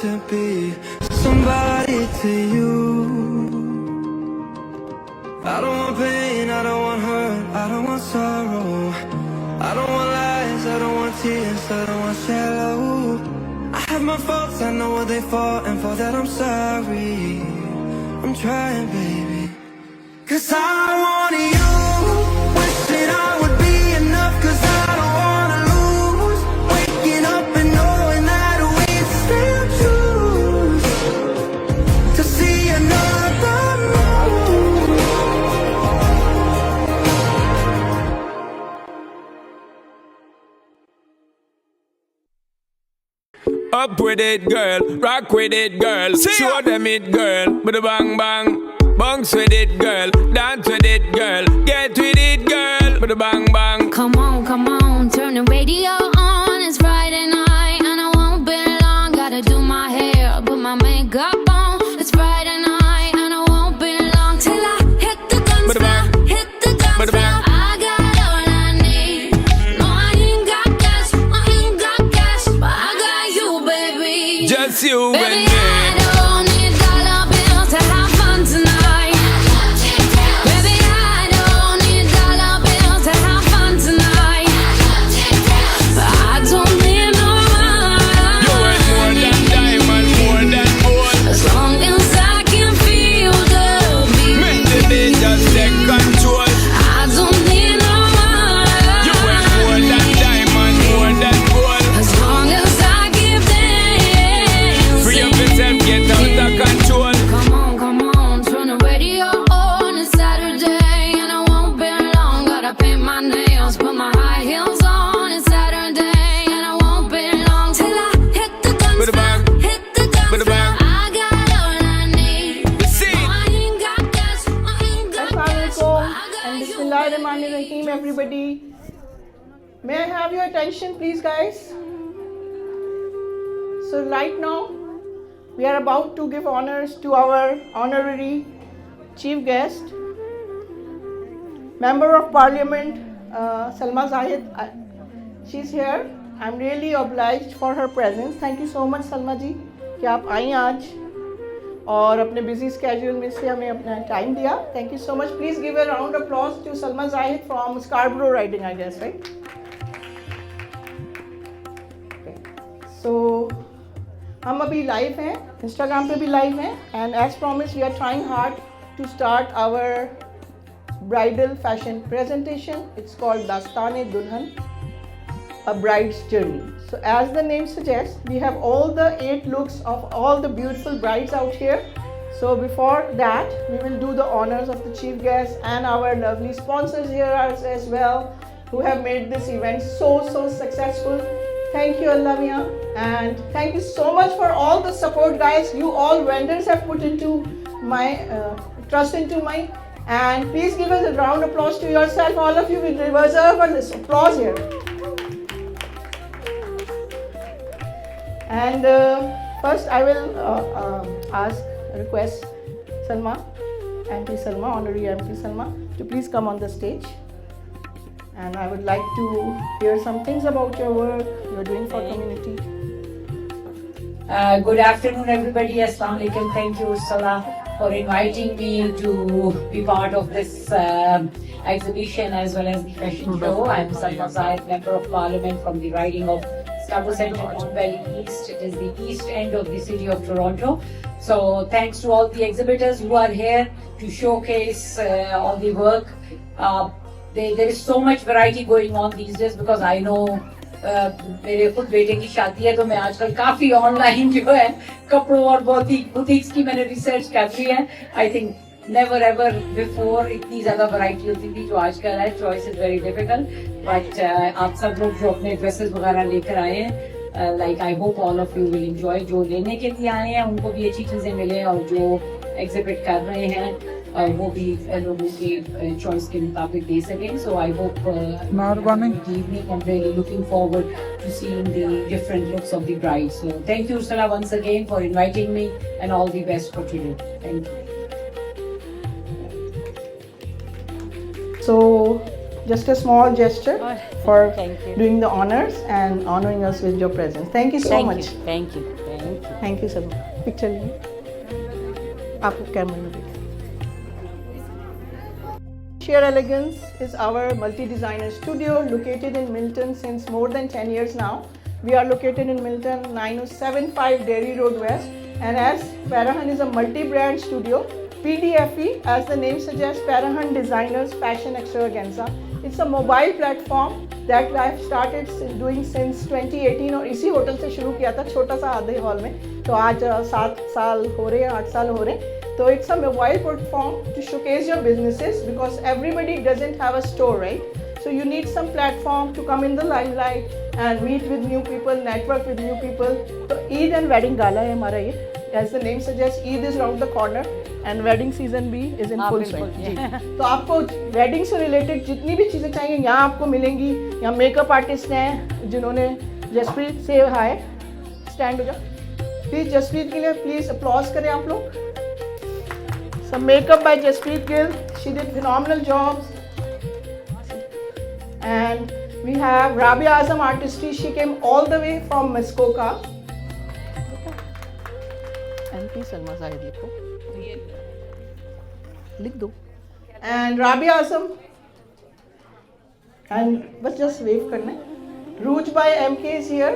to be somebody to you. I don't want pain, I don't want hurt, I don't want sorrow. I don't want lies, I don't want tears, I don't want shallow. I have my faults, I know what they for, and for that I'm sorry. I'm trying, baby, 'cause I want you. Wishing I would be enough, 'cause I don't wanna lose. Waking up and knowing that we still choose to see another moon. Up with it, girl. Rock with it, girl. Show them it, girl. With a bang bang. Bounce with it, girl. Dance with it, girl. Get with it, girl. With a bang bang. Come on, turn the radio on. It's Friday night and I won't be long. Gotta do my hair, put my makeup on. It's Friday night and I won't be long till I hit the guns now. Hit the guns now. I got all I need. No, I ain't got cash, but I got you, baby. Just you Baby, and me. I don't need dollar bills to have fun tonight. Baby, I don't need dollar bills to have fun tonight. I don't need no money. You worth more than diamond, more than gold. As long as I can feel the Make the beat. beat just take control. I don't need no money. You worth more than diamond, more than gold. As long as I give them. Free up yourself, get out of control. Come on, turn the radio on. It's Saturday and I won't be long. Gotta paint my nails, put my high heels on. It's Saturday and I won't be long till I hit the guns With a now. bang. Hit the guns With a bang. now. I got all I need. See No, it. I ain't got cash, I ain't got cash, but Assalamualaikum I got and you, Bismillahirrahmanirrahim, everybody. May I have your attention, please, guys? So right now we are about to give honors to our honorary chief guest, Member of Parliament Salma Zahid. She's here. I'm really obliged for her presence. Thank you so much, Salma ji, कि आप आई आज और अपने busy schedule में से हमें अपना time दिया. Thank you so much. Please give a round applause to Salma Zahid from Scarborough riding, I guess, right? So हम अभी लाइव हैं, इंस्टाग्राम पे भी लाइव हैं, and as promise we are trying hard to start our bridal fashion presentation. It's called दास्तान-ए दुल्हन, a bride's journey. So as the name suggests, we have all the 8 looks of all the beautiful brides out here. So before that, we will do the honors of the chief guest and our lovely sponsors here as well, who have made this event so successful. Thank you, Allamia, and thank you so much for all the support, guys. You all vendors have put into my trust into my, and please give us a round applause to yourself, all of you. We reserve this applause here. And first I will request Salma, MP Salma, Honorary MP Salma, to please come on the stage. And I would like to hear some things about your work you're doing for community. Good afternoon, everybody. Assalamu alaikum. Thank you, Salah, for inviting me to be part of this exhibition as well as the fashion show. I'm Salma Zahid, Member of Parliament from the riding of Scarborough Central, Mon Valley East. It is the east end of the city of Toronto. So thanks to all the exhibitors who are here to showcase all the work. There is so much variety going on these days because I know मेरे खुद बेटे की शादी है, तो मैं आजकल काफी ऑनलाइन जो है कपड़ों और बहुत ही बुटीक्स की मैंने रिसर्च कर ली है. I think never ever before इतनी ज्यादा वैरायटी होती थी जो आजकल है. Choice is very difficult, but आप सब लोग जो अपने ड्रेसेस वगैरह लेकर आए हैं, like I hope all of you will enjoy. जो लेने के लिए आए हैं उनको भी अच्छी चीजें मिले, और जो एग्जिबिट कर रहे हैं वो भी लोगों के चॉइस के मुताबिक दे सकें. So I hope evening. I'm really looking forward to seeing the different looks of the bride. So thank you, Ursula, once again for inviting me, and all the best for today. Thank you. So just a small gesture for Thank you. doing the honors and honoring us with your presence. Thank you so much. Thank you. Thank you sir. Picture लीजिए, आपको कैमरे में देखिए। Sheer Elegance is our multi-designer studio located in Milton since more than 10 years now. We are located in Milton, 9075 Dairy Road West, and as Parahan is a multi-brand studio, PDFE, as the name suggests, Parahan Designers Fashion Extravaganza. It's a mobile platform that I've started doing since 2018 और इसी hotel से शुरू किया था, छोटा सा आधे hall में। तो आज 7 साल हो रहे हैं, 8 साल हो रहे हैं। So it's a mobile platform to showcase your businesses because everybody doesn't have a store, right? So you need some platform to come in the limelight and meet with new people, network with new people. So Eid and wedding gala है हमारा ये. As the name suggests, Eid is around the corner and wedding season भी is in full swing. जी. तो आपको wedding से related जितनी भी चीज़ें चाहिए यहाँ आपको मिलेंगी. यहाँ makeup artist हैं जिन्होंने जसप्रीत से हाय stand हो जाओ. प्लीज जसप्रीत के लिए प्लीज applause करें आप लोग. Some makeup by Jaspreet Gill. She did phenomenal jobs. And we have Rabia Azam Artistry. She came all the way from Muskoka. MP Salma Zahid लिखो. लिख दो. And Rabia Azam. And बस just wave करना है. Rouge by MK is here.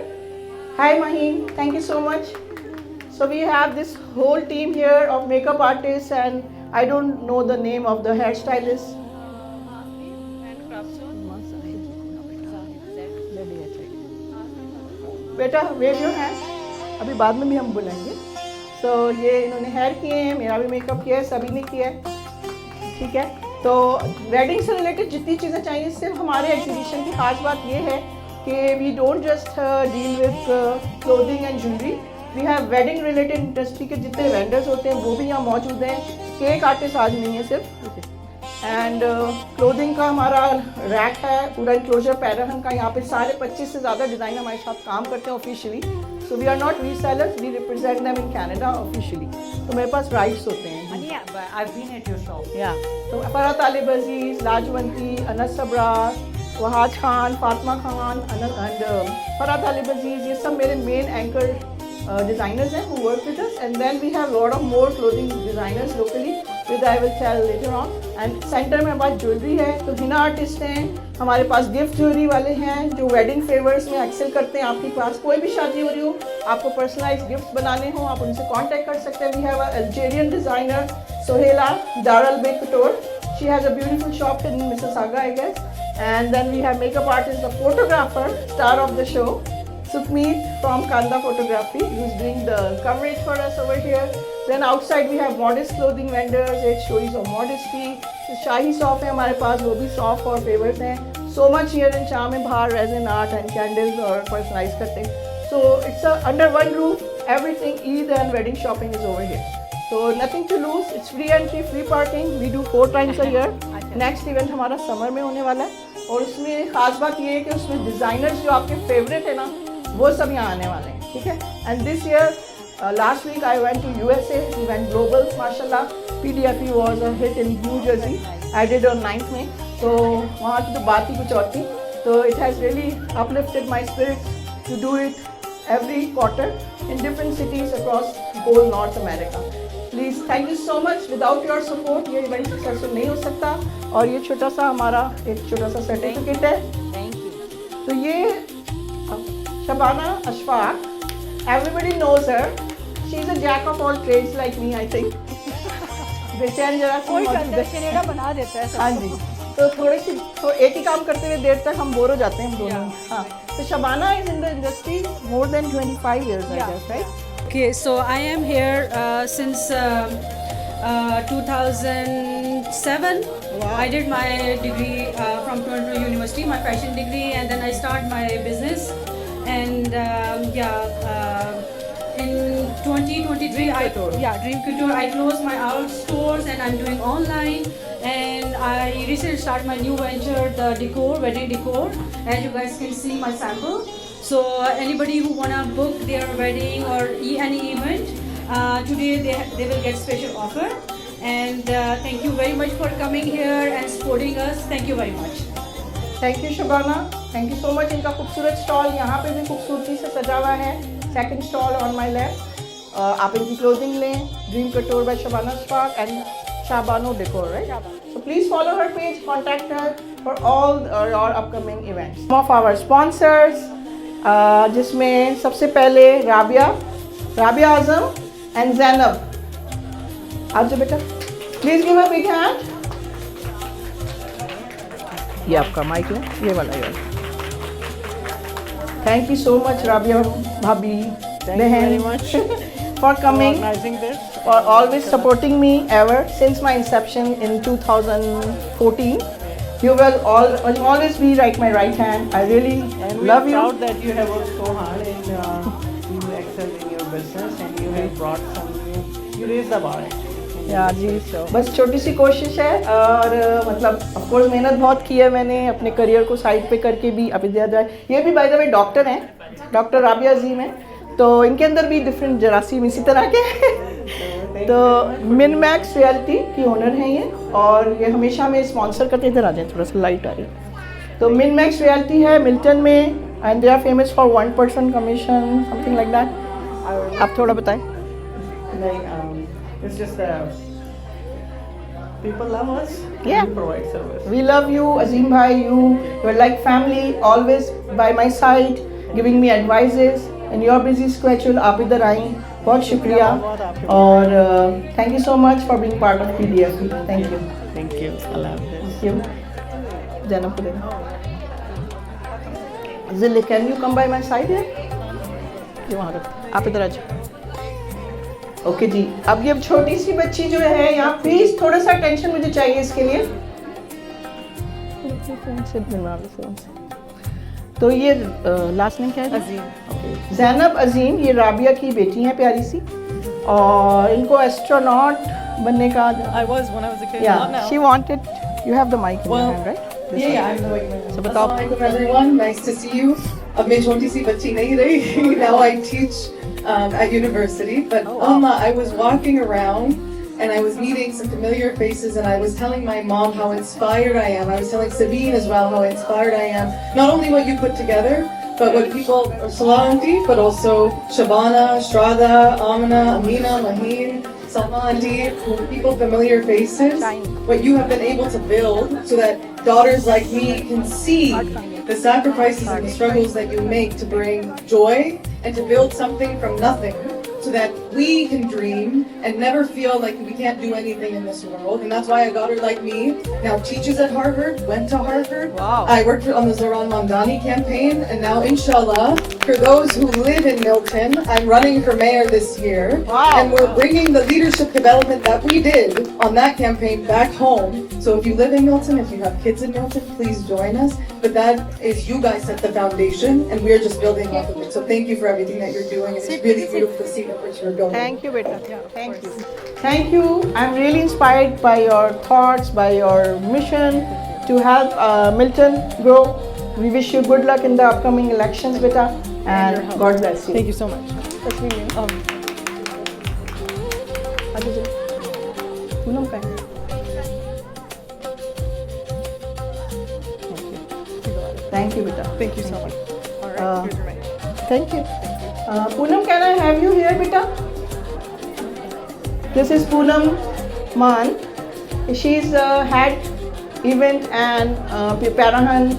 Hi Maheen. Thank you so much. So we have this whole team here of makeup artists and I don't know the name of the hairstylist. बेटा wave your hand. अभी बाद में भी हम बुलाएंगे. तो ये इन्होंने हेयर किए हैं, मेरा भी मेकअप किया है, सभी ने किया है. ठीक है. तो वेडिंग से रिलेटेड जितनी चीज़ें चाहिए, सिर्फ हमारे एग्जीबिशन की खास बात ये है कि we don't just deal with clothing and jewellery. We have wedding related industry के जितने वेंडर्स होते हैं वो भी यहाँ मौजूद हैं. केक आर्टिस्ट आज नहीं है सिर्फ. एंड क्लोथिंग का हमारा रैक है, पूरा इंक्लोजर पैराहन का. यहाँ पे सारे 25 से ज़्यादा डिज़ाइन हमारे साथ काम करते हैं officially. So we are not resellers, we represent them in Canada officially. तो मेरे पास राइट्स होते हैं. तो फरहत आलिब अजीज़, लाजवंती, अनस सबरार, वहाज खान, फातिमा खान एंड फरहत आलिब अजीज़, ये सब मेरे main anchor designers who work with us. And then we have a lot of more clothing designers locally which I will tell later on. And center में हमारे ज्वेलरी है. तो हिना आर्टिस्ट हैं, हमारे पास गिफ्ट ज्वेलरी वाले हैं जो वेडिंग फेवर्स में एक्सेल करते हैं. आपके पास कोई भी शादी हो रही हो, आपको पर्सनलाइज गिफ्ट बनाने हो, आप उनसे कांटेक्ट कर सकते हैं. We have a Algerian designer सोहेला दारल बे कटोर. She has a beautiful shop in Mississauga, I guess. And then we have makeup artist, the photographer, star of the show, Sukhmeet from Kanda Photography, who's doing the coverage for us over here. Then outside we have modest clothing vendors, 8 stories of modesty. So Shahi Soft है हमारे पास, वो भी soft और favors हैं. So much here in Charm में बाहर resin art and candles और personalize करते हैं. So it's under one roof. Everything Eid and wedding shopping is over here. So nothing to lose. It's free entry, free parking. We do 4 times a year. Next event हमारा summer में होने वाला है और उसमें खास बात ये है कि उसमें designers जो आपके favorite है ना, वो सब यहाँ आने वाले हैं. ठीक है. And this year last week I went to USA, we went global माशाल्लाह. PDFE was a hit in New Jersey. I did on 9th में. तो वहाँ की तो बात ही कुछ और थी. तो it has really uplifted my spirit to do it every quarter in different cities across whole North America. Please thank you so much. Without your support ये इवेंट सक्सेसफुल नहीं हो सकता. और ये छोटा सा हमारा एक छोटा सा सर्टिफिकेट है. Thank you. तो ये Shabana Ashfaq, everybody knows her. She's a jack of all trades like me, I think. बेचैन जरा कोई कंटेनेडा बना देता है. हाँ जी. तो थोड़ी सी एक ही काम करते हुए देर तक हम बोर हो जाते हैं हम दोनों. हाँ. So Shabana is in the industry more than 25 years, I guess, right? Okay, so I am here since 2007. Wow. I did my degree from Toronto University, my fashion degree, and then I started my business. And in 2023, Dream Couture, I closed my art stores and I'm doing online. And I recently started my new venture, the decor, wedding decor. As you guys can see my sample. So anybody who wanna book their wedding or any event, today they will get special offer. And thank you very much for coming here and supporting us. Thank you very much. Thank you Shabana. Thank you so much. इनका खूबसूरत stall यहाँ पे भी खूबसूरती से सजा हुआ है. Second stall on my left. आप इनकी क्लोथिंग लें. ड्रीम कटोर by Shabana spark and Shabano decor, right? So please follow her page, contact her for all your upcoming events. Some of our sponsors, जिसमें सबसे पहले राबिया आजम and Zainab. आज जो बेटा, please give a big hand. ये आपका माइक है, ये वाला ये. Thank you so much, Rabia Bhabhi, Behan, for coming, for always supporting me ever since my inception in 2014. You will always be like my right hand. I really love you. Proud that you have worked so hard and you excel in your business and you have brought some you raised the bar. या जी, बस छोटी सी कोशिश है और मतलब of course मेहनत बहुत की है मैंने अपने करियर को साइड पे करके भी. अभी ये भी बाय द वे डॉक्टर हैं, डॉक्टर राबिया अजीम हैं, तो इनके अंदर भी डिफरेंट जरासीम इसी तरह के हैं. तो मिनमैक्स रियलिटी की ओनर हैं ये, और ये हमेशा हमें स्पॉन्सर करते. इधर आ जाए, थोड़ा सा लाइट आ रही है. तो मिनमैक्स रियलिटी है मिल्टन में and they are famous for 1% commission, something like that. आप थोड़ा बताएं. It's just people love us. Yeah. We provide service. We love you, Azim bhai. You're like family, always by my side, giving me advices. In your busy schedule, आप इधर आई, बहुत शुक्रिया. और thank you so much for being part of PDF. Thank you. Thank you. Allah Hafiz. Thank you. Zainab को देना. Zille, can you come by my side here? ये वहाँ रख. आप इधर आ जाओ. ओके जी. अब ये छोटी सी बच्ची जो है यहाँ, प्लीज थोड़ा सा अटेंशन मुझे चाहिए इसके लिए. तो ये लास्ट नेम क्या है? Azim. ज़ैनब अजीम. ये राबिया की बेटी हैं प्यारी सी, और इनको एस्ट्रोनॉट बनने का. I was when I was a kid. Yeah, Not now. she wanted. You have the mic in your Well, hand, right? This Yeah, one. I'm the way. So बताओ. Assalamualaikum everyone, nice to see you. अब मैं छोटी सी बच्ची नहीं रही. Now I teach at university. But Allah, I was walking around and I was meeting some familiar faces, and I was telling my mom how inspired I am. I was telling Sabine as well how inspired I am. Not only what you put together, but what people, Salah auntie, but also Shabana, Strada, Amina, Amina, Maheen, Salma auntie, people familiar faces. What you have been able to build so that daughters like me can see the sacrifices and the struggles that you make to bring joy and to build something from nothing, so that we can dream and never feel like we can't do anything in this world. And that's why a daughter like me now teaches at Harvard, went to Harvard. Wow. I worked on the Zoran Mamdani campaign, and now inshallah, for those who live in Milton, I'm running for mayor this year. Wow. And we're bringing the leadership development that we did on that campaign back home. So if you live in Milton, if you have kids in Milton, please join us. But that is, you guys set the foundation, and we're just building off of it. So thank you for everything that you're doing, and it's really beautiful to see that which you're going. Thank you, beta. Thank you. Thank you. I'm really inspired by your thoughts, by your mission to help Milton grow. We wish you good luck in the upcoming elections, beta, and God bless you. Thank you so much. Poonam का है. Thank you, beta. Thank you so much. All right. Uh, Here's your mic. Thank you. Poonam, can I have you here, beta? This is Poonam Maan. She's head event and Parahan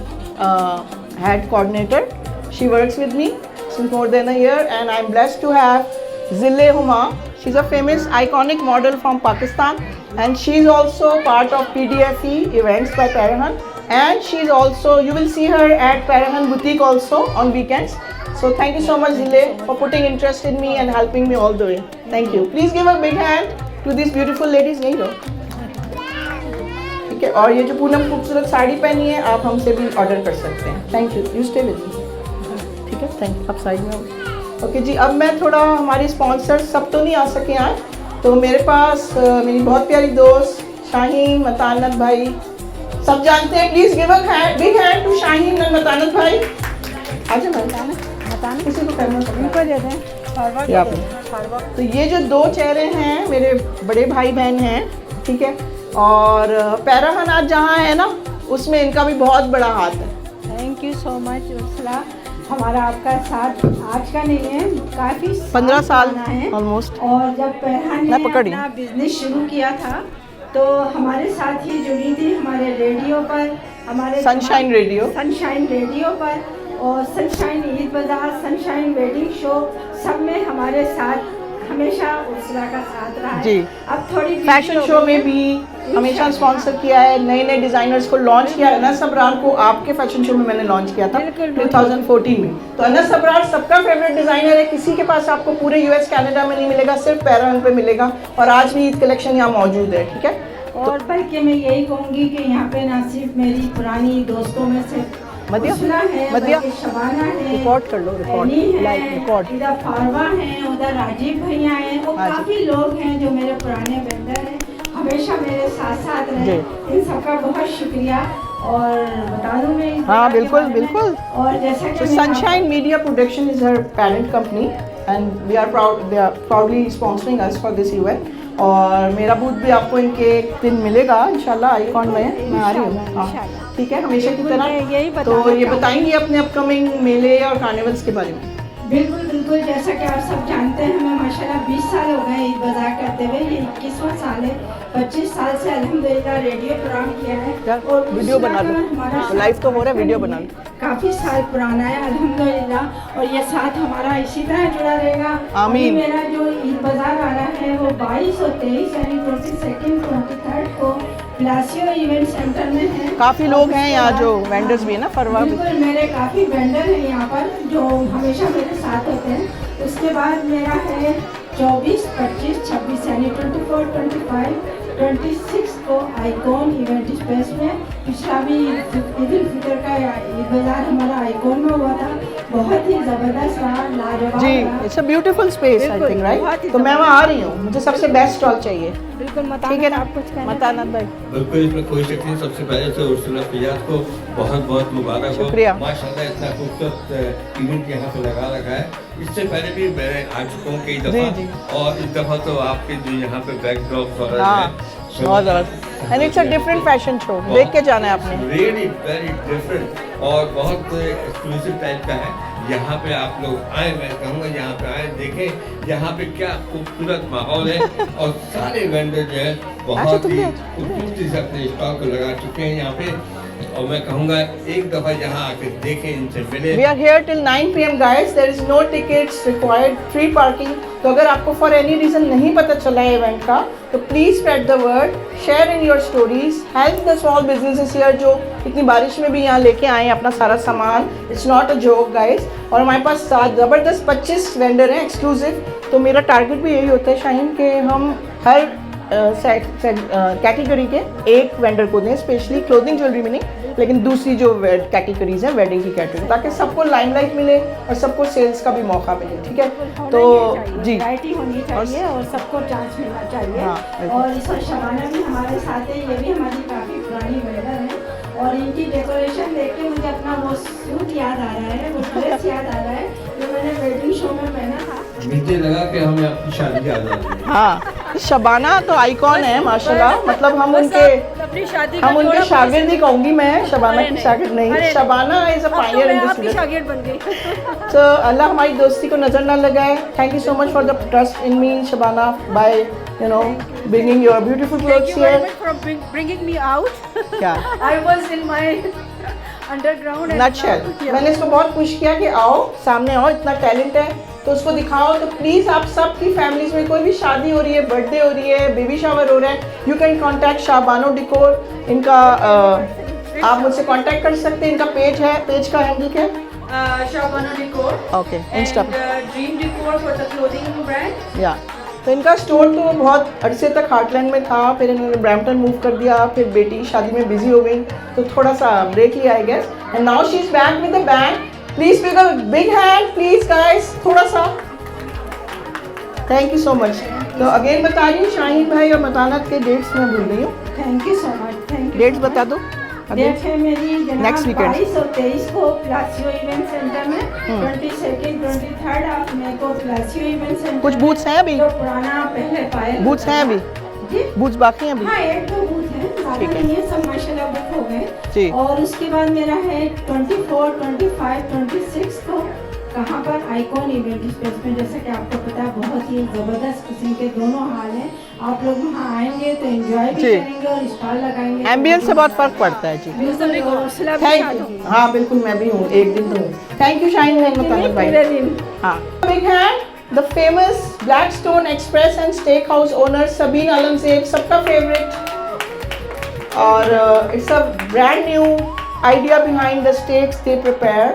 head coordinator. She works with me since more than a year, and I'm blessed to have Zille Huma. She's a famous iconic model from Pakistan, and she's also part of PDFE events by Parahan. And she's also, you will see her at Parahan Boutique also on weekends. So thank you so much, Zille, for putting interest in me and helping me all the way. Thank you. Please give a big hand to these beautiful ladies. नहीं लो. ठीक है. और ये जो पूनम खूबसूरत साड़ी पहनी है, आप हमसे भी ऑर्डर कर सकते हैं. Thank you. You stay with me. ठीक है. Thank you. आप साइड में हो. ओके जी. अब मैं थोड़ा, हमारी स्पॉन्सर सब तो नहीं आ सके आज, तो मेरे पास मेरी बहुत प्यारी दोस्त शाहीन मतानत भाई, सब जानते हैं. Please give a big hand to Shaheen and Matanat भाई. आजा बताना किसी को करना पड़ेगा. तो ये जो दो चेहरे हैं मेरे बड़े भाई बहन हैं, ठीक है. और पैराहन आज जहाँ है ना, उसमें इनका भी बहुत बड़ा हाथ है. Thank you so much, Ursula. हमारा आपका साथ आज का नहीं है, काफी 15 साल पुराना है। ऑलमोस्ट। और जब पहला ने मैं पकड़ी। अपना बिजनेस शुरू किया था तो हमारे साथ ही जुड़ी थी, हमारे रेडियो पर, हमारे सनशाइन रेडियो। सनशाइन रेडियो पर और सनशाइन ईद बाजार, सनशाइन वेडिंग शो, सब में हमारे साथ हमेशा उर्सला का साथ रहा है। जी। अब थोड़ी फैशन शो में भी हमेशा स्पॉन्सर किया है, नए नए डिजाइनर्स को लॉन्च किया है। अनस अबरार को आपके फैशन शो में मैंने लॉन्च किया था 2014 में। तो अनस अबरार सबका फेवरेट डिजाइनर है, किसी के पास आपको पूरे यूएस कनाडा में नहीं मिलेगा, सिर्फ पैराहन पे मिलेगा। और आज भी ईद कलेक्शन यहाँ मौजूद है, ठीक है। और बल्कि मैं यही कहूँगी कि यहाँ पे ना सिर्फ मेरी पुरानी दोस्तों में से मदिया, उर्सला है, मदिया, बल्कि शबाना है, रिकॉर्ड कर लो, रिकॉर्ड, एनी है, लाइव रिकॉर्ड। इधर फारवा है, उधर राजीव भैया हैं और हाँ जी। काफी लोग हैं जो मेरे पुराने वेंडर हैं, हमेशा मेरे साथ साथ रहे। इन सबका बहुत शुक्रिया। और बता दूं मैं इस हाँ, बात के बिल्कुल, बारे में। बिल्कुल। और जैसा कि So मैं Sunshine Media Production is her parent company and we are proudly sponsoring us for this event. और मेरा बूथ भी आपको इनके एक दिन मिलेगा इंशाल्लाह आइकॉन में। मैं आ रही हूँ, हाँ ठीक है, हमेशा की तरह। तो ये बताएंगे अपने अपकमिंग मेले और कार्निवल्स के बारे में। बिल्कुल बिल्कुल, जैसा कि आप सब जानते हैं, हमें माशाल्लाह 20 साल हो गए ईद बाजार करते हुए, ये 21वां साल है। 25 साल से अल्हम्दुलिल्लाह रेडियो प्रोग्राम किया है। और वीडियो बना लो, लाइव तो हो रहा है, वीडियो बना लो। काफ़ी साल पुराना है अल्हम्दुलिल्लाह, और ये साथ हमारा इसी तरह जुड़ा रहेगा। आमीन। अभी मेरा जो ईद बाजार आ रहा है वो 22 और 23 यानी 22nd 23rd को प्लासियो इवेंट सेंटर में है। काफ़ी लोग हैं यहाँ जो वेंडर्स भी है ना, फरवा भी। बिल्कुल, मेरे काफ़ी वेंडर हैं यहाँ पर जो हमेशा मेरे साथ होते हैं। उसके बाद मेरा है 24, 25, 26 यानी 24, 25, 26 को आइकॉन इवेंट स्पेस में। पिछला भी ईद उल फितर का ईद बाजार हमारा आइकॉन में हुआ था, बहुत ही ज़बरदस्त रहा, लाजवाब जी। रहा। It's a beautiful space I think, right. तो मैं वहाँ आ रही हूँ, मुझे सबसे बेस्ट स्टॉल चाहिए। बिल्कुल, ठीक है ना, मतानत भाई। बिल्कुल, इसमें कोई शक नहीं। सबसे पहले तो उर्सला फैयाज को बहुत बहुत मुबारक हो। शुक्रिया। माशाल्लाह इतना खूबसूरत इवेंट यहाँ पे लगा रखा है। इससे पहले भी मैं आ चुका हूँ कई जी, जी। दफ़ा, और इस दफ़ा तो आपके जो यहाँ पे बैकड्रॉप वगैरह हाँ, है बहुत ज़बरदस्त। And it's a different fashion show, देख के जाना है आपने। रियली वेरी डिफरेंट और बहुत एक्सक्लूसिव टाइप का है। यहाँ पे आप लोग आए, मैं कहूँगा यहाँ पे आए, देखें यहाँ पे क्या खूबसूरत माहौल है। और सारे वेंडर जो है बहुत ही खूबसूरती से अपने स्टॉल को लगा चुके हैं यहाँ पे, और मैं कहूँगा एक दफ़ा यहाँ आके देखें, इनसे मिले। We are here till 9 PM guys. There is no tickets required, free parking. तो अगर आपको for any reason नहीं पता चला है इवेंट का, तो please spread the word, share in your stories, help the small businesses here जो इतनी बारिश में भी यहाँ लेके आए हैं अपना सारा सामान। It's not a joke guys। और हमारे पास ज़बरदस्त 25 वेंडर हैं एक्सक्लूसिव। तो मेरा टारगेट भी यही होता है शाहीन कि हम हर कैटेगरी के एक वेंडर को दें, स्पेशली क्लोथिंग ज्वेलरी में नहीं, लेकिन दूसरी जो कैटेगरीज हैं वेडिंग की कैटेगरी, ताकि सबको लाइमलाइट मिले और सबको सेल्स का भी मौका मिले। ठीक है, तो जी वैरायटी होनी चाहिए और सबको चांस मिलना चाहिए। हाँ, और इस वक्त शबाना भी हमारे साथ है, ये भी हमारी काफ़ी पुरानी वेंडर है। और इनकी डेकोरेशन देख के मुझे अपना वो सूट याद आ रहा है, वो ड्रेस याद आ रहा है जो मैंने वेडिंग शो में पहना था। मुझे लगा कि हमें अपनी शादी याद आ रही है। हाँ, शबाना तो आइकॉन है माशाल्लाह। मतलब हम उनके शागिर्द ही कहूँगी मैं, शबाना की शागिर्द नहीं। Shabana is a Pioneer in this शागिर्द बन गई। तो अल्लाह हमारी दोस्ती को नजर ना लगाए। Thank you so much for the trust in me Shabana, by you know bringing your beautiful clothes here. for bringing me out. क्या I was in my underground. Nutshell मैंने इसको बहुत पुश किया कि आओ सामने आओ, इतना टैलेंट है तो उसको दिखाओ। तो प्लीज़ आप सब की फैमिलीज में कोई भी शादी हो रही है, बर्थडे हो रही है, बेबी शावर हो रहा है, यू कैन कॉन्टैक्ट शाबानो डिकोर। इनका आप मुझसे कॉन्टैक्ट कर सकते हैं। इनका पेज है, पेज का हैंडल क्या है? Shabana Decor. Okay, Insta And Dream Decor for the clothing brand. या तो इनका स्टोर तो बहुत अरसे तक हार्टलैंड में था, फिर इन्होंने ब्रैम्पटन मूव कर दिया, फिर बेटी शादी में बिजी हो गई तो थोड़ा सा ब्रेक लिया I guess. And now she is back with the bang. Please give a big hand please guys, थोड़ा सा। Thank you so much. तो अगेन बता रही हूँ, शाहीन भाई और मतानत के डेट्स मैं भूल रही हूँ। Thank you so much. Thank you. Dates बता दो। डेट है मेरी Next weekend. 22 और 23 को प्लासियो इवेंट सेंटर में, 22nd 23rd आप मेरे को प्लासियो इवेंट सेंटर कुछ बूथ्स हैं अभी? जो पुराना पहले पायल बूथ्स हैं अभी? जी? बूथ्स बाकी हैं अभी? हाँ, एक दो बूथ हैं। ज़्यादा ठीक है। नहीं है, सब माशाल्लाह बुक हो जी। गए। और उसके बाद मेरा है 24, 25, 26 को कहाँ पर आइकॉन इवेंट स्पेस में, जैसे कि आपको पता है बहुत ही ज़बरदस्त किस्म के दोनों हाल हैं। आप लोग वहाँ आएंगे तो एंजॉय भी जी। करेंगे और स्टॉल लगाएंगे। एम्बियंस से बहुत फर्क पड़ता है जी। Thank you. हाँ बिल्कुल, मैं भी हूँ, एक दिन तो हूँ। थैंक यू शाहीन अहमद भाई। हाँ, big hand the famous Blackstone express and steak house owner Sabeen Alamzeb, सबका फेवरेट। और it's a brand new idea behind the steaks they prepare.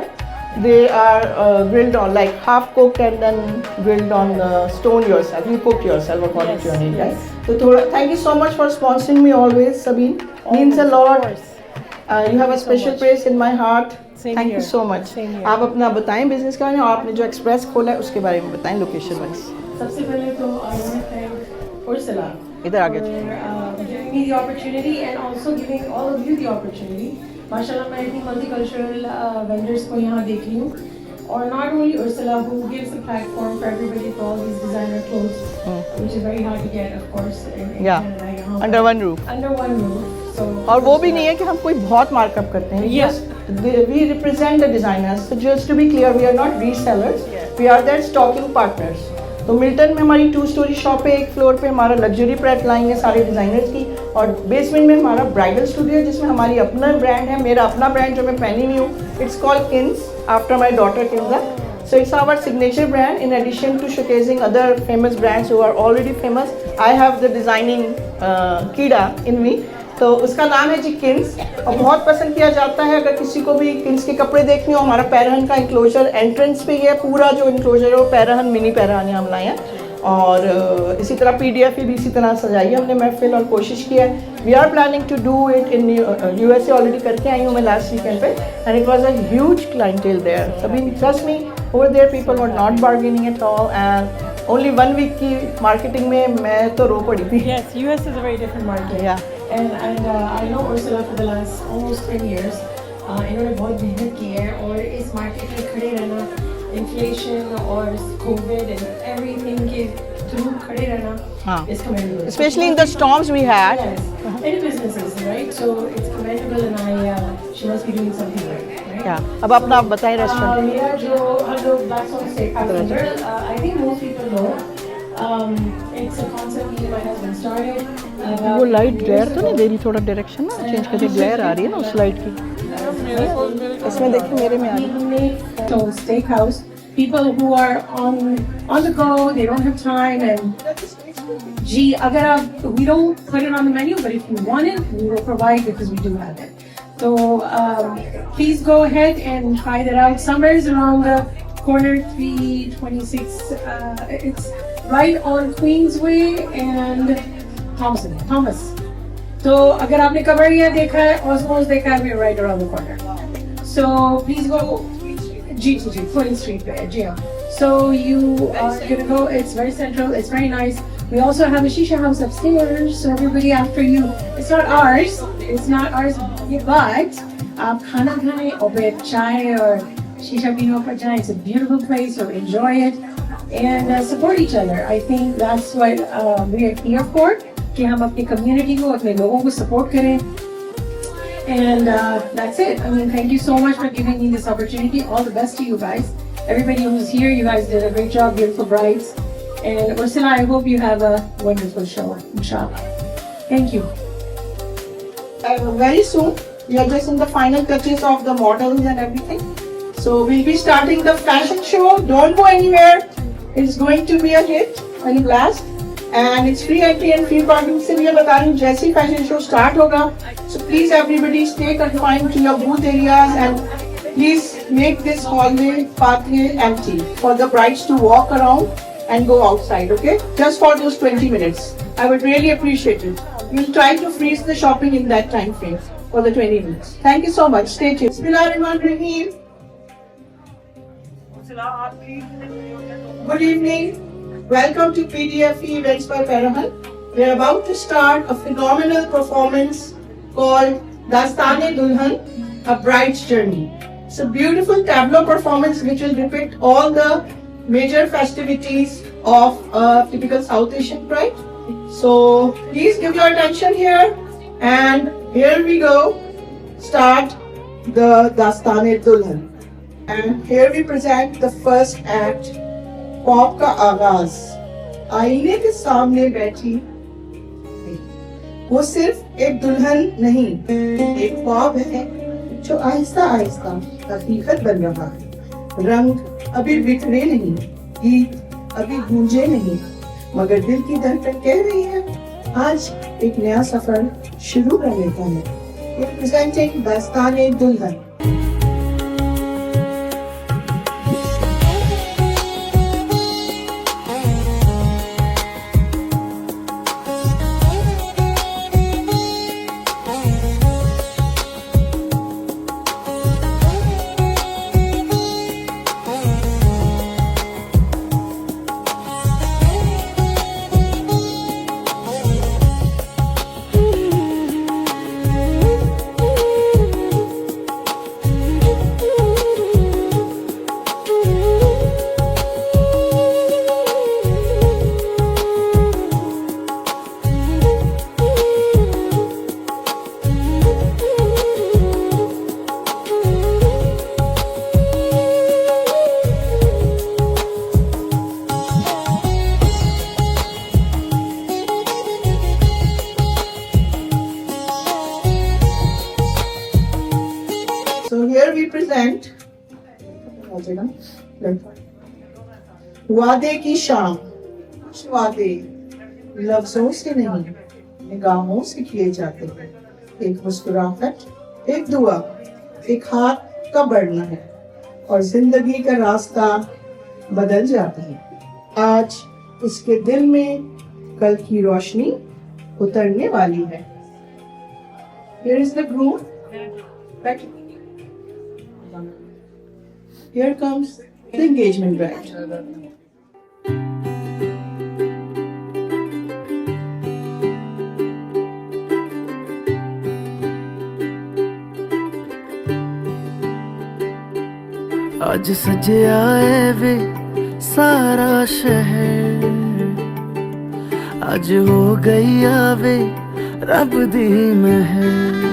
They are grilled on, like half cooked and then grilled on the stone yourself. You cook yourself according to your need, right? So thank you so much for sponsoring me always, Sabine. Means a lot. You have a special place in my heart. Thank you so much. आप अपना बताएं business का, और आपने जो express खोला है उसके बारे में बताएं लोकेशन वाइज। सबसे पहले तो I want to thank Ursula इधर आगे for giving me the opportunity and also giving all of you the opportunity. माशाल्लाह मैं इतनी मल्टीकल्चरल वेंडर्स को यहाँ देख रही हूँ, और not only Ursula who gives a platform for everybody for all these designer clothes, which is very hard to get of course in Canada, यहाँ पर। under one roof. Under one roof. So और वो भी नहीं है कि हम कोई बहुत मार्कअप करते हैं। Yes. We represent the designers. So just to be clear, we are not resellers. We are their stocking partners. तो मिल्टन में हमारी 2 स्टोरी शॉप है, एक फ्लोर पे हमारा लग्जरी प्रेट लाइन है सारे डिज़ाइनर्स की, और बेसमेंट में हमारा ब्राइडल स्टूडियो है जिसमें हमारी अपना ब्रांड है, मेरा अपना ब्रांड जो मैं पहनी हुई हूँ। It's called Keynes after my daughter Kinza. So it's our signature brand. In addition to showcasing other famous brands who are already famous, I have the designing कीड़ा in me. तो उसका नाम है जी किन्स, और बहुत पसंद किया जाता है। अगर किसी को भी किन्स के कपड़े देखने हो, हमारा पैरहन का इंक्लोजर एंट्रेंस पे ही है, पूरा जो इंक्लोजर है वो पैरहन, मिनी पैरहन हम लाए हैं। और इसी तरह PDF भी इसी तरह सजाई है हमने महफिल, और कोशिश की है। We are planning to do it in USA, already करके आई हूँ मैं लास्ट वीकेंड पे, and it was a huge clientele there. सभी trust me, over there people were not bargaining at all, and only 1 week की marketing में मैं तो रो पड़ी थी। yes, US is a very different market. Yeah. And I know Ursula for the last almost 10 years. इन्होंने बहुत मेहनत की है, और इस मार्केट में खड़े रहना, इन्फ्लेशन और कोविड एंड एवरीथिंग के थ्रू खड़े रहना, हाँ। is commendable. Especially in the storms we had. Yes, any businesses, right? So it's commendable, and she must be doing something right? क्या अब अपना आप बताएं रेस्टोरेंट। मेरा जो हम लोग Blackstone Steakhouse, I think most people know. It's a concept me and my husband started. वो लाइट ग्लेयर तो नहीं दे रही, थोड़ा डायरेक्शन ना चेंज करके ग्लेयर आ रही है ना उस लाइट की। इसमें देखिए मेरे में आ रही है। So steakhouse, people who are on the go, they don't have time, and gee, agar aap, we don't put it on the menu, but if you want it, we will provide because we do have it. So please go ahead and try that out. Summer's around the corner, 326. It's right on Queensway and Thomas. So अगर आपने कबड़िया देखा है, Osmos देखा है, we're right around the corner. So please go. Ji, Fulling Street पे, जी हाँ. So you are gonna go. It's very central. It's very nice. We also have a shisha house upstairs, so everybody after you. It's not ours. But आप खाना खाने और फिर चाय और शीशा पीने पर जाएं. It's a beautiful place, so enjoy it and support each other. I think that's what we are here for. कि हम अपनी community को, अपने लोगों को support करें. And that's it. I mean, thank you so much for giving me this opportunity. All the best to you guys. Everybody who's here, you guys did a great job, beautiful brides. And Ursula, I hope you have a wonderful show, inshallah. Thank you. Very soon, we are just in the final touches of the models and everything. So we'll be starting the fashion show. Don't go anywhere. It's going to be a hit and blast. And it's free entry and free parking. से भी बता रही हूँ, जैसे ही fashion show start होगा, so please everybody stay confined to your booth areas and please make this hallway pathway empty for the brides to walk around and go outside. Okay, just for those 20 minutes. I would really appreciate it. We'll try to freeze the shopping in that time frame for the 20 minutes. Thank you so much. Stay tuned. Bismillahirrahmanirrahim. Good evening. Welcome to PDFE Events by Parahan. We are about to start a phenomenal performance called Dastane-e-Dulhan, A Bride's Journey. It's a beautiful tableau performance which will depict all the major festivities of a typical South Asian bride. So please give your attention here And here we go, start the Dastan-e-Dulhan. And here we present the first act, pop का आगाज। आईने के सामने बैठी वो सिर्फ एक दुल्हन नहीं, एक पॉप है जो आहिस्ता आहिस्ता हकीकत बन रहा है। रंग अभी बिखरे नहीं, गीत अभी गूंजे नहीं, मगर दिल की धड़कन कह रही है आज एक नया सफर शुरू कर लेता है। Presenting दास्तान-ए-दुल्हन। So here we present वादे की शाम। कुछ वादे लफ्जों से नहीं, निगाहों से किए जाते हैं। एक मुस्कुराहट, एक दुआ, एक हाथ का बढ़ना है और जिंदगी का रास्ता बदल जाता है। आज इसके दिल में कल की रोशनी उतरने वाली है। Here is the groom. Here comes the engagement bride. आज सजया है वे सारा शहर, आज हो गई आवे रब दी महर।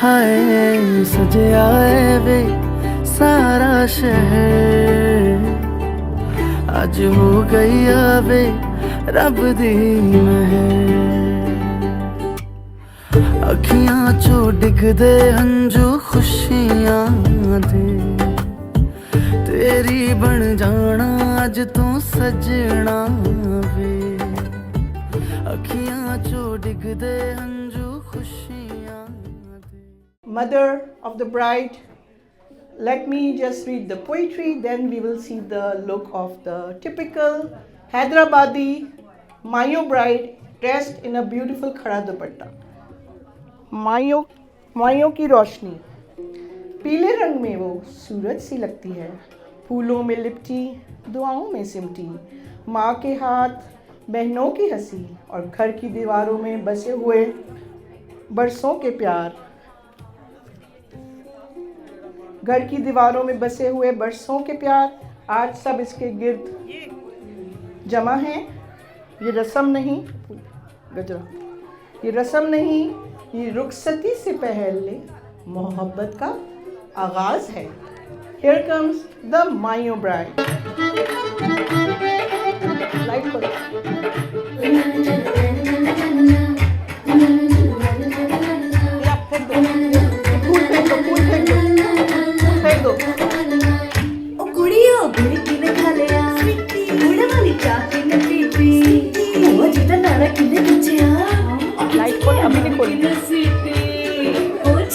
हाय सजया है वे सारा शहर, आज हो गई आवे रब दी महर। अखियां चो डिगदे हंजू खुशियां दे, तेरी बन जाना अज तू सजना वे। अखियां चो डिगदे हंजू खुशियां दे। Mother of the bride, let me just read the poetry, then we will see the look of the typical Hyderabadi Mayo bride dressed in a beautiful khara dupatta. मायों की रोशनी पीले रंग में वो सूरज सी लगती है, फूलों में लिपटी दुआओं में सिमटी। माँ के हाथ, बहनों की हंसी और घर की दीवारों में बसे हुए बरसों के प्यार। घर की दीवारों में बसे हुए बरसों के प्यार आज सब इसके गिर्द जमा हैं। ये रस्म नहीं, गजरा, ये रस्म नहीं, ये रुखसती से पहले मोहब्बत का आगाज है। Here comes the Mayo bride. Light करो।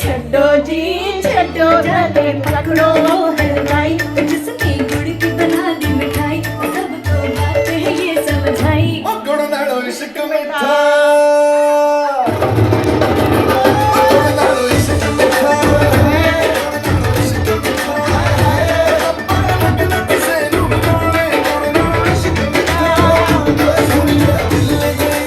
छड्डो जी छड्डो गले पकड़ो हलवाई, जिसकी गुड़ की बना दी मिठाई, सबको बात है ये समझाई। ओ गुड़ नालो इश्क मीठा, गुड़ नालो इश्क मीठा, इश्क मीठा लगना किसे नू बोले, गुड़ नालो इश्क मीठा। सुनी दिल गई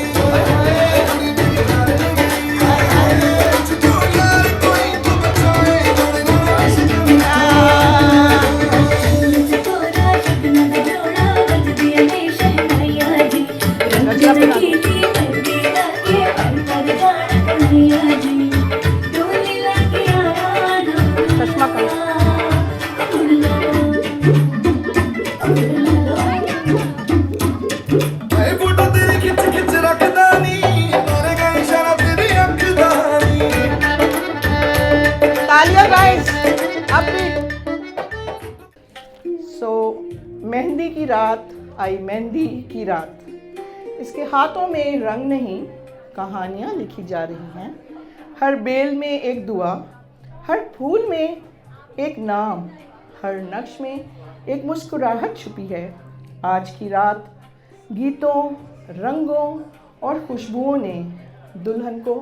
चश्मा का तालियां गाइस अपनी। सो मेहंदी की रात आई, मेहंदी की रात। इसके हाथों में रंग नहीं, कहानियाँ लिखी जा रही हैं। हर बेल में एक दुआ, हर फूल में एक नाम, हर नक्श में एक मुस्कुराहट छुपी है। आज की रात गीतों, रंगों और खुशबुओं ने दुल्हन को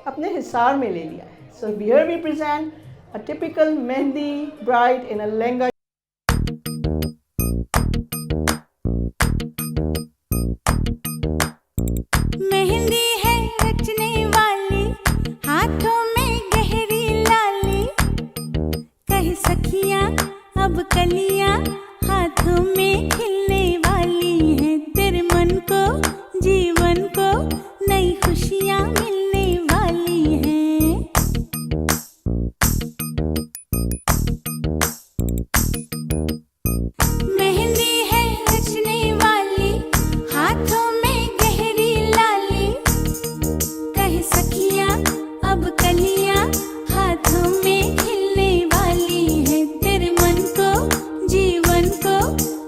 अपने हिसार में ले लिया है। So here we present a typical Mehndi bride in a lehenga. Mehndi है रचने वाली, हाथों में गहरी लाली, कह सखियां अब कलियां हाथों में खिलने वाली हैं। तेरे मन को, जीवन को नई खुशियां मिलने वाली हैं। मेहंदी है रचने वाली, हाथों में गहरी लाली, कह सखियां अब कलियां हाथों में खिलने वाली है। तेरे मन को, जीवन को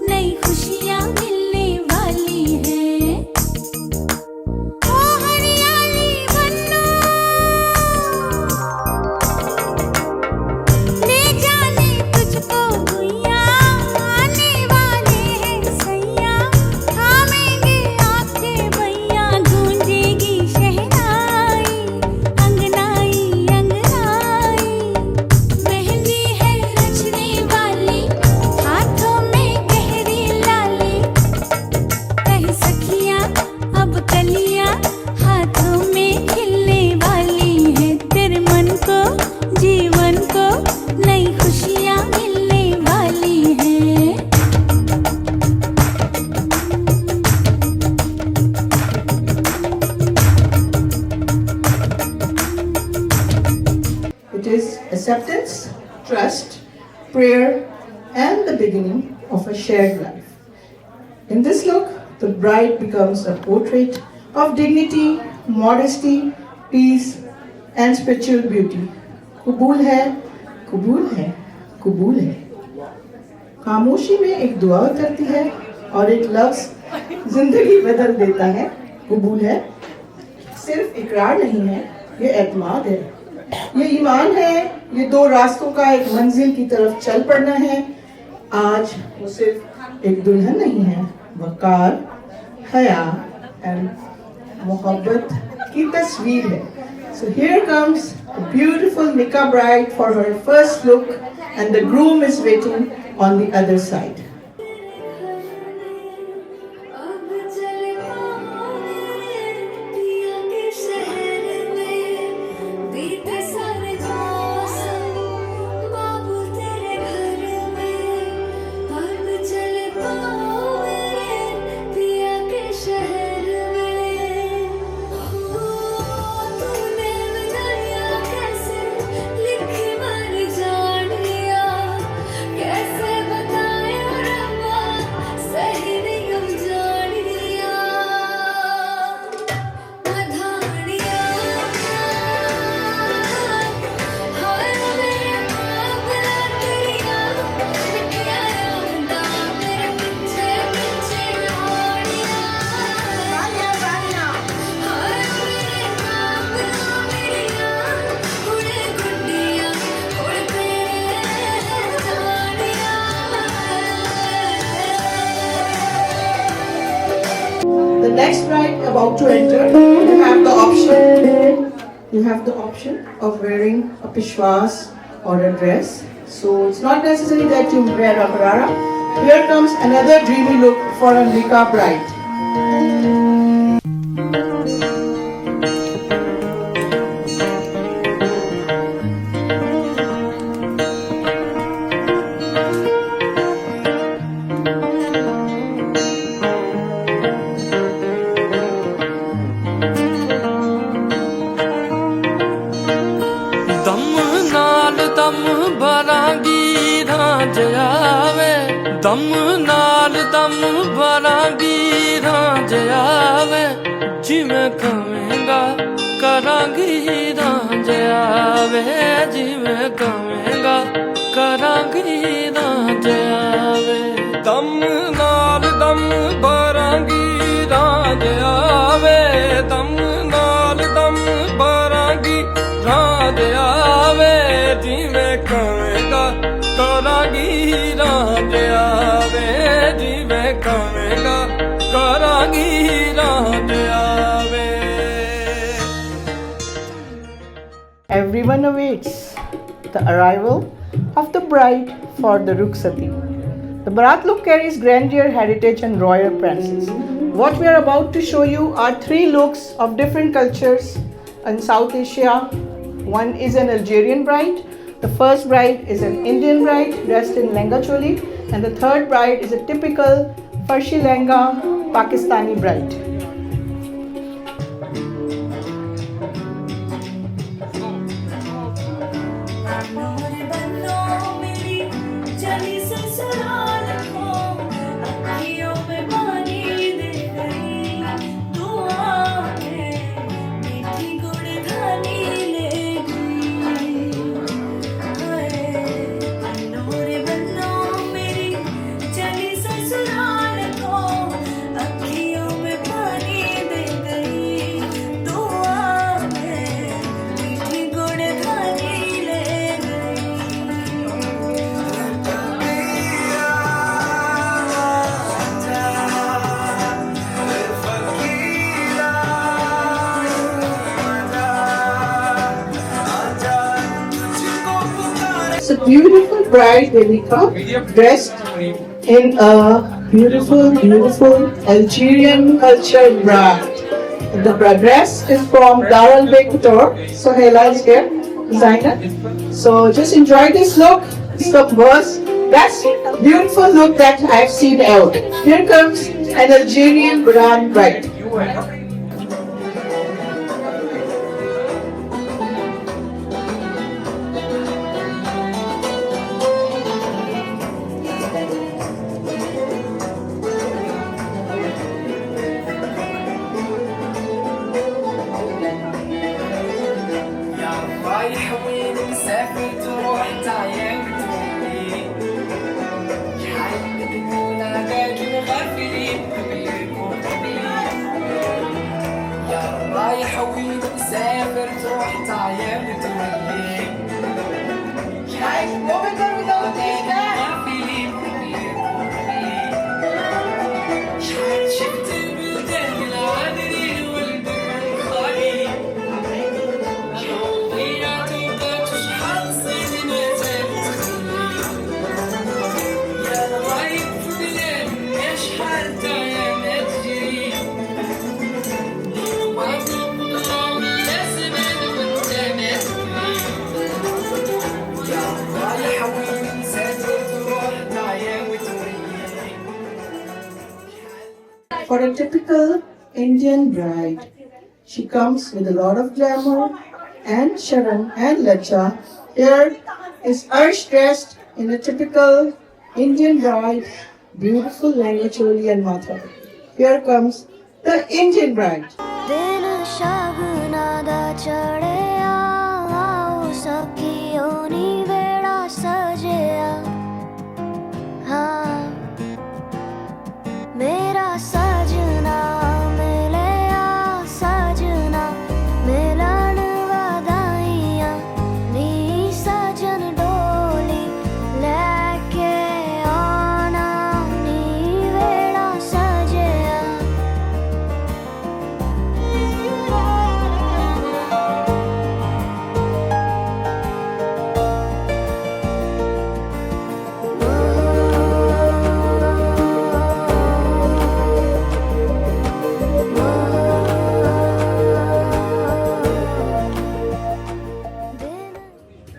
नई खुशियां मिलने वाली है। ओ हरियाली बन्नो, ले जाने तुझको गुइया, आने वाले हैं सैया, थामेंगे आंखें भैया, गूंजेगी शहनाई, अंगनाई अंगनाई। मेहंदी है रचने वाली, हाथों में गहरी लाली, कह सखियां अब कलियां हाथों में खिलने वाली है। तेरे मन को, जीवन को नई खुशियां मिलने वाली हैं। It is acceptance, trust, prayer, and the beginning of a shared life. In this look, the bride becomes a portrait of dignity, modesty, peace, and spiritual beauty. कबूल है, कबूल है, कबूल है। खामोशी में एक दुआ उतरती है और एक लफ्ज जिंदगी बदल देता है। कबूल है सिर्फ इकरार नहीं है, ये एतमाद है, ये ईमान है, ये दो रास्तों का एक मंजिल की तरफ चल पड़ना है। आज वो सिर्फ एक दुल्हन नहीं है, वकार, हया एंड मोहब्बत की तस्वीर है। So here comes a beautiful Nikah bride for her first look, and the groom is waiting on the other side. The next bride about to enter, you have the option of wearing a pishwas or a dress. So it's not necessary that you wear a parara. Here comes another dreamy look for a Nikah bride. दम नाल दम भरांगी रांझ आवे जिवें कवेंगा करांगी रांझ आवे जिवें कवेंगा करांगी रांझ आवे दम नाल दम भरांगी रांझ आवे दम नाल दम भरांगी रांझ आवे जिवें कवेंगा करांगी रांझ आवे जिवें कवेंगा करांगी रांझ आवे. Everyone awaits the arrival of the bride for the Rukhsati. The Barat look carries grandeur, heritage and royal presence. What we are about to show you are 3 looks of different cultures in South Asia. One is an Algerian bride, the first bride is an Indian bride dressed in Lehenga Choli, and the third bride is a typical Farshi Lehenga Pakistani bride. It's a beautiful bride, Devika, dressed in a beautiful Algerian cultured bride. The dress is from Darul Bektor. So Hela is here, designer. So just enjoy this look. It's the best beautiful look that I've seen out. Here comes an Algerian bride. رايح وين مسافر تروح تعيان بتقولي حالك تكون لكن غافلين بيكون يا رايح وين مسافر تروح تعيان بتقولي حالك غافلين شفت البلدان العادلين والبر الخالي For a typical Indian bride, she comes with a lot of glamour and sharan and lacha. Here is Arsh dressed in a typical Indian bride, beautiful Lehenga Choli and matha. Here comes the Indian bride. दिन शगना दा चढ़िया आओ सखियों नी वेड़ा सजिया हाँ मेरा सजना मिलिया सजना मिलन वधाइयां नी सजन डोली लेके आना नी वेड़ा सजिया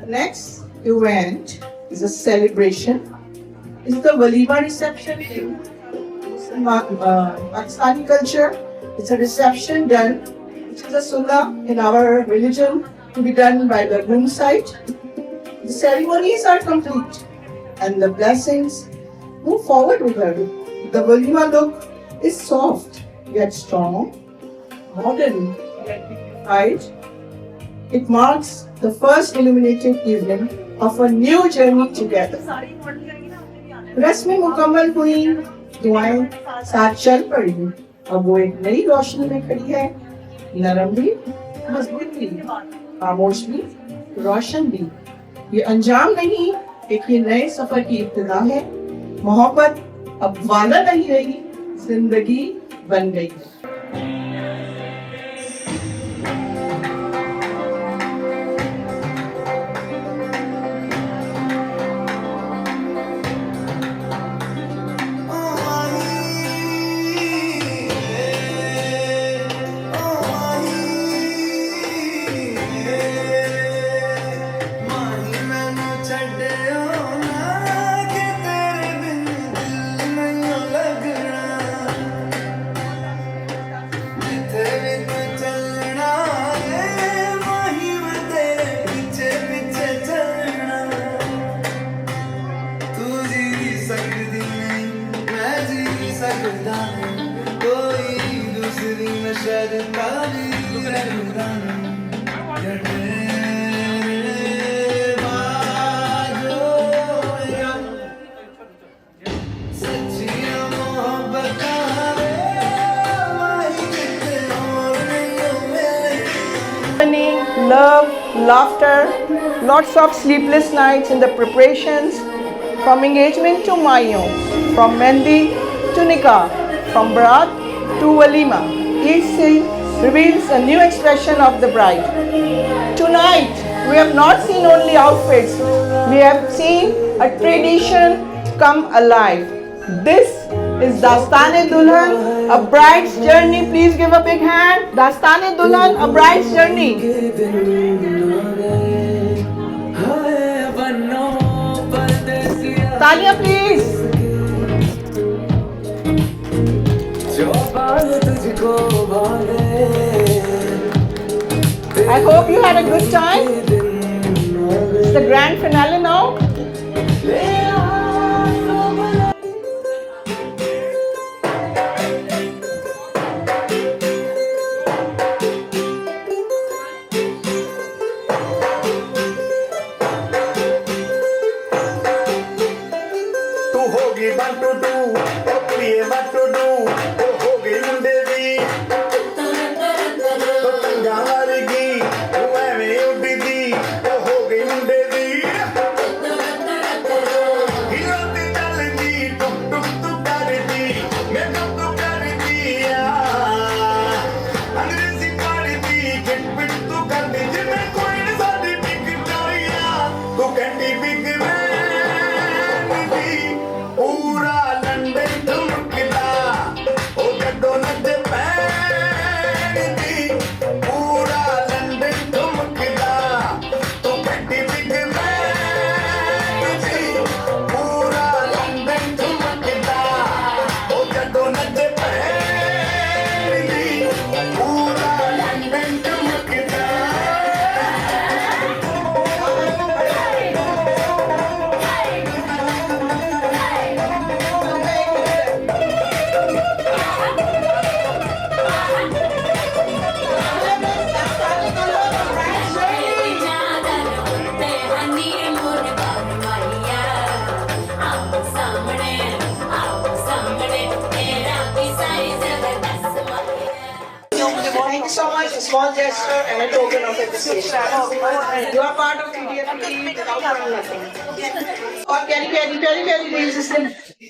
Next event is a celebration. It's the Walima reception in Pakistani culture. It's a reception done, which is a sunnah in our religion, to be done by the groom side. The ceremonies are complete and the blessings Move forward with her. The Walima look is soft yet strong, modern yet dignified. It marks the first illuminated evening of a new journey together. रस्में मुकम्मल हुई, दुआएं साथ चल पड़ी। अब वो एक नई रोशनी में खड़ी है, नरम भी, मजबूत भी, खामोश भी, रोशन भी। ये अंजाम नहीं, एक ये नए सफर की इब्तिदा है। मोहब्बत अब वादा नहीं रही, जिंदगी बन गई है। Love, laughter, lots of sleepless nights in the preparations, from engagement to Mayo, from Mendi to Nikah, from Baraat to Walima. Each scene reveals a new expression of the bride. Tonight, we have not seen only outfits, we have seen a tradition come alive. This is Dastane-e-Dulhan, a bride's journey. Please give a big hand. Dastane-e-Dulhan, a bride's journey. Talia, please. I hope you had a good time. It's the grand finale now. Thank you so much. A small gesture and a token of appreciation. You are part of TDFP without having nothing. और प्यारी reels इसने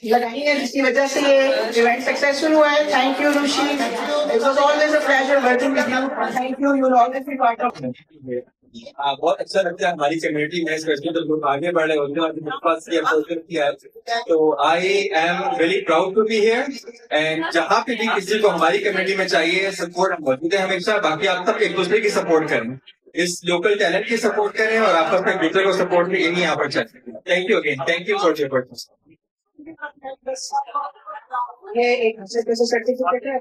लगाई है जिसकी वजह से ये event successful हुआ है. Thank you, Rushi. It was always a pleasure working with you. Thank you. You will always be part of it. बहुत अच्छा लगता है हमारी कम्युनिटी में, स्पेशली जब लोग आगे बढ़ रहे होते हैं और मेरे पास ये अपॉर्चुनिटी है. तो I am very proud to be here and जहाँ पे भी किसी को हमारी कम्युनिटी में चाहिए सपोर्ट मौजूद है हमेशा. बाकी आप सब एक दूसरे की सपोर्ट करें, इस लोकल टैलेंट की सपोर्ट करें और आपस में एक दूसरे को सपोर्ट भी इन्हीं यहाँ पर चाहिए. Thank you again, thank you for your participation. ये एक सर्टिफिकेट है.